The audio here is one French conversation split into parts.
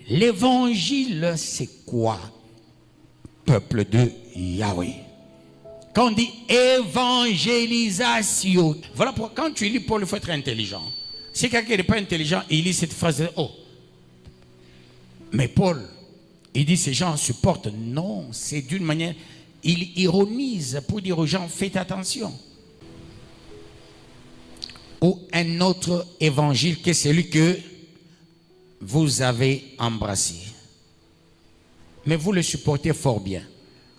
L'évangile, c'est quoi? Peuple de Yahweh. Quand on dit évangélisation, voilà pourquoi quand tu lis Paul, il faut être intelligent. Si quelqu'un n'est pas intelligent, il lit cette phrase, oh. Mais Paul, il dit ces gens supportent. Non, c'est d'une manière, il ironise pour dire aux gens, faites attention. Ou un autre évangile que celui que vous avez embrassé. Mais vous le supportez fort bien.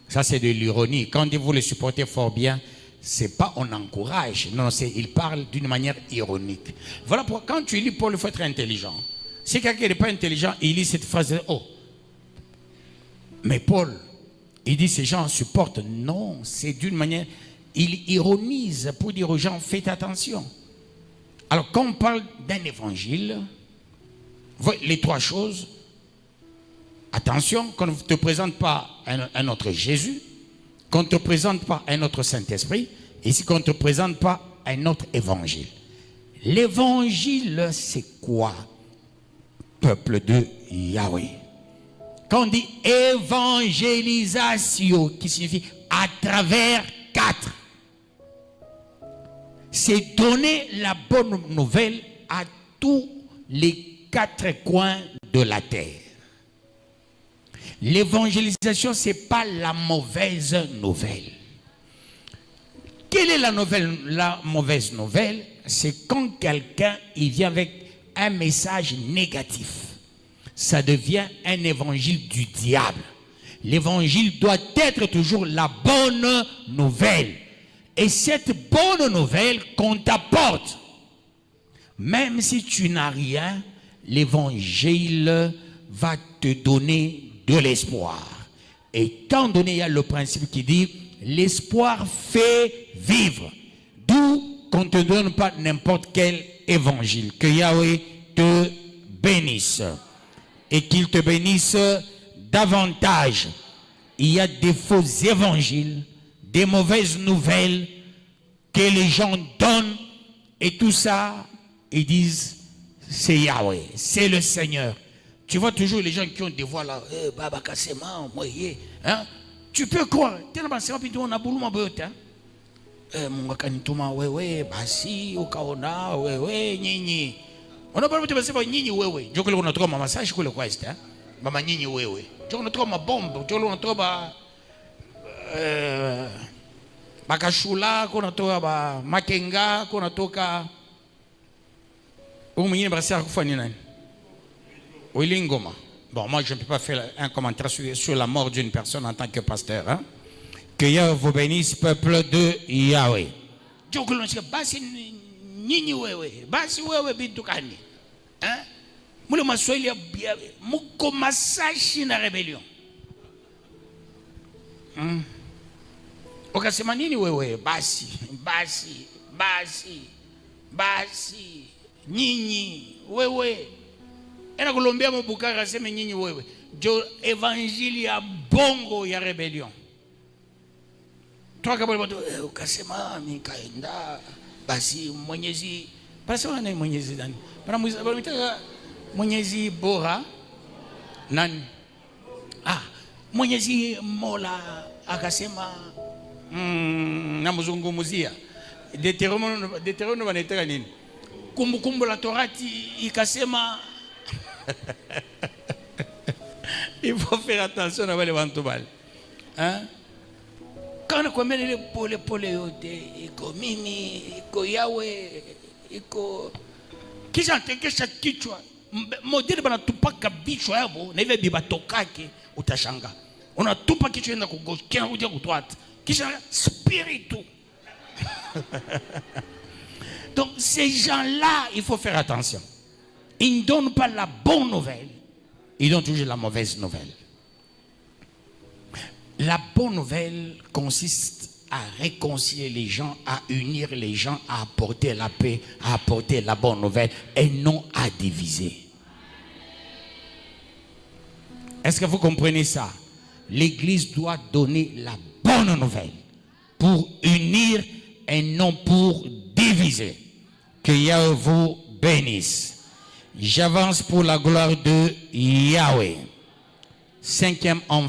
Ça, c'est de l'ironie. Quand on dit vous le supportez fort bien, c'est pas on encourage. Non, il parle d'une manière ironique. Voilà pourquoi quand tu lis Paul, il faut être intelligent. Si quelqu'un n'est pas intelligent, il lit cette phrase, oh. Mais Paul, il dit ces gens supportent. Non, c'est d'une manière, il ironise pour dire aux gens, faites attention. Alors, quand on parle d'un évangile, les trois choses, attention, qu'on ne te présente pas un autre Jésus, qu'on ne te présente pas un autre Saint-Esprit, et si qu'on ne te présente pas un autre évangile. L'évangile, c'est quoi? Peuple de Yahweh. Quand on dit évangélisation, qui signifie à travers quatre, c'est donner la bonne nouvelle à tous les quatre coins de la terre. L'évangélisation, ce n'est pas la mauvaise nouvelle. Quelle est la mauvaise nouvelle? C'est quand quelqu'un il vient avec un message négatif. Ça devient un évangile du diable. L'évangile doit être toujours la bonne nouvelle. Et cette bonne nouvelle qu'on t'apporte, même si tu n'as rien, l'évangile va te donner de l'espoir. Et étant donné, il y a le principe qui dit, l'espoir fait vivre. D'où qu'on ne te donne pas n'importe quel évangile. Que Yahweh te bénisse. Et qu'il te bénisse davantage. Il y a des faux évangiles, des mauvaises nouvelles que les gens donnent. Et tout ça, ils disent, c'est Yahweh, c'est le Seigneur. Tu vois toujours les gens qui ont des voix là, Baba Kassema, hein? Tu peux croire, tellement c'est rapide, on a boulou ma botte, hein? Mon kanituma, ouais, basi, okaona, ouais, nini. On a pas besoin de passer par nini, ouais. Je crois qu'on a trop ma massage, je crois quoi, hein? Maman nini, ouais. Je crois qu'on a trop ma bombe, je crois qu'on a trop ma. Bakashula, qu'on a trop ma makenga, qu'on a trop ka. Où m'y est Bon, moi je ne peux pas faire un commentaire sur la mort d'une personne en tant que pasteur. Hein? Que Yahweh vous bénisse, peuple de Yahweh. Rébellion. Basi, Nini, wewe. Ena Colombia mo bukara sema nyinyi wewe. Jo évangile ya bongo ya rébellion. Toi kabla watu ukasema nikaenda basi Mwenyezi basi wana Mwenyezi nani? Bana Mwenyezi bora nani? Mwenyezi Mola akasema namzungumzia Deuteronome wanataka nini? Kumbukumbu la Torati ikasema il faut faire attention à les vantubal. Hein? Quand on connaît les pole yote, iko mimi, iko Yahweh, iko kisha tekesha kichwa. Modeli banatupaka bichwa yabo na hivi bibatokake utashanga. Unatupa kichwa enda kugoshi, kina kuja kutwata. Kisha spiritu. Donc ces gens-là, il faut faire attention. Ils ne donnent pas la bonne nouvelle, ils donnent toujours la mauvaise nouvelle. La bonne nouvelle consiste à réconcilier les gens, à unir les gens, à apporter la paix, à apporter la bonne nouvelle et non à diviser. Est-ce que vous comprenez ça? L'Église doit donner la bonne nouvelle pour unir et non pour diviser. Que Yahweh vous bénisse. J'avance pour la gloire de Yahweh. Cinquième, enfin.